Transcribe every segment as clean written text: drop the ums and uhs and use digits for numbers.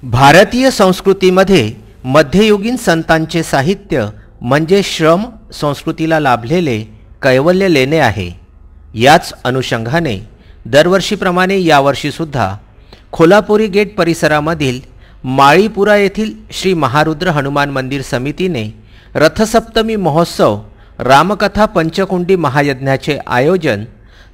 भारतीय संस्कृतीमध्ये मध्ययुगीन संतांचे साहित्य म्हणजे श्रम संस्कृतीला लाभलेले कैवल्य लेणे आहे। याच अनुषंगाने दरवर्षीप्रमाणे यावर्षीसुद्धा खोलापुरी गेट परिसरामधील माळीपुरा येथील श्री महारुद्र हनुमान मंदिर समितीने रथसप्तमी महोत्सव रामकथा पंचकुंडी महायज्ञाचे आयोजन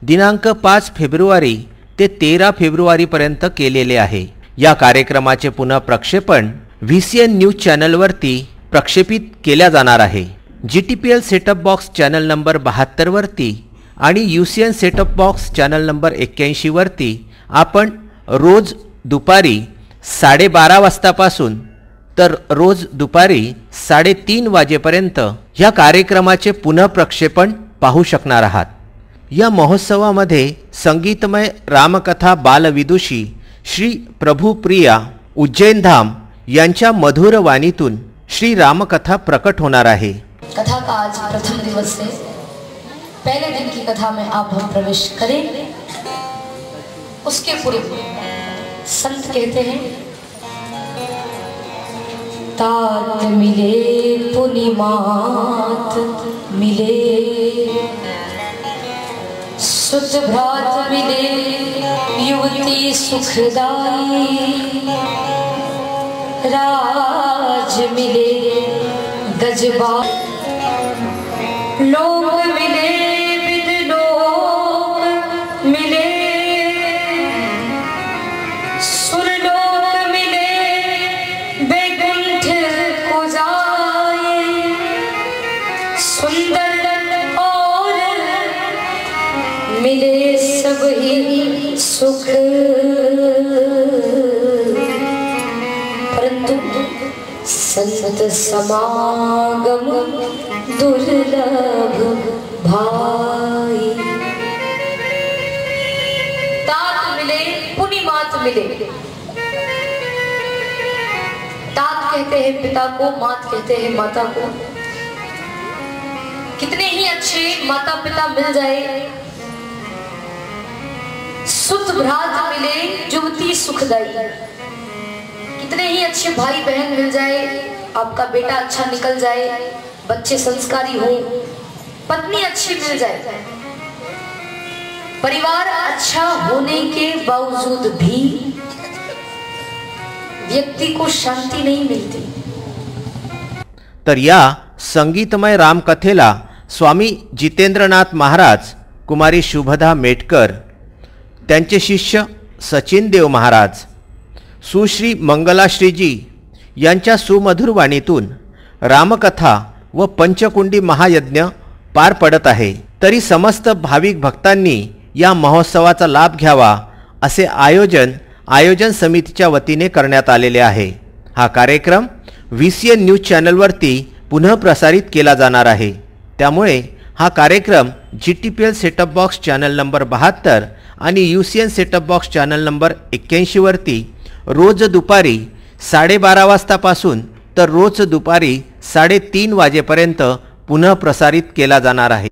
दिनांक 5 फेब्रुवारी ते 13 फेब्रुवारीपर्यंत केलेले आहे। या कार्यक्रमाचे पुन्हा प्रक्षेपण VCN न्यूज चॅनलवरती प्रक्षेपित केल्या जाणार आहे। GTPL setup box channel number 72 वरती आणि UCN setup box channel number 81 वरती आपण रोज दुपारी 12:30 वाजतापासून तर रोज दुपारी 3:30 वाजेपर्यंत या कार्यक्रमाचे पुन्हा प्रक्षेपण पाहू शकणार आहात। या महोत्सवामध्ये संगीतमय रामकथा बालविदुषी श्री प्रभुप्रिया उज्जैन धाम यांच्या मधुर वाणीतून श्री रामकथा प्रकट होणार आहे। कथा का आज प्रथम दिवस है। पहले दिन की कथा में आप हम प्रवेश करें। उसके पूर्व संत कहते हैं, तात मिले पुनि मात मिले, सुत भ्रात मिले युवती सुखदाई, राज मिले गजबा, लोक मिले विद लोक मिले, सुरलोक मिले बैकुंठ को जाए, सुंदर और मिले सब ही सुख, परंतु संत समागम दुर्लभ भाई। तात मिले पुनि मात मिले। तात कहते हैं पिता को, मात कहते हैं माता को। कितने ही अच्छे माता पिता मिल जाए, सुत भ्रात मिले युवती सुखदाई। कितने ही अच्छे भाई बहन मिल जाए, आपका बेटा अच्छा निकल जाए, बच्चे संस्कारी हो, पत्नी अच्छी मिल जाए, परिवार अच्छा होने के बावजूद भी व्यक्ति को शांति नहीं मिलती। तर या संगीतमय रामकथेला स्वामी जितेंद्रनाथ महाराज, कुमारी शुभदा मेटकर, त्यांचे शिष्य सचिन देव महाराज, सुश्री मंगलाश्रीजी यांच्या सुमधुर वाणीतून रामकथा व पंचकुंडी महायज्ञ पार पडत आहे। तरी समस्त भाविक भक्तांनी या महोत्सवाचा लाभ घ्यावा असे आयोजन समितीच्या वतीने करण्यात आलेले आहे। हा कार्यक्रम VCN न्यूज चॅनलवरती पुन्हा प्रसारित केला जाणार आहे। त्यामुळे हा कार्यक्रम GTPL setup box channel number 72 आणि UCN setup box channel number 81 वरती रोज दुपारी 12:30 वाजतापासून तर रोज दुपारी 3:30 वाजेपर्यंत पुन्हा प्रसारित केला जाणार आहे।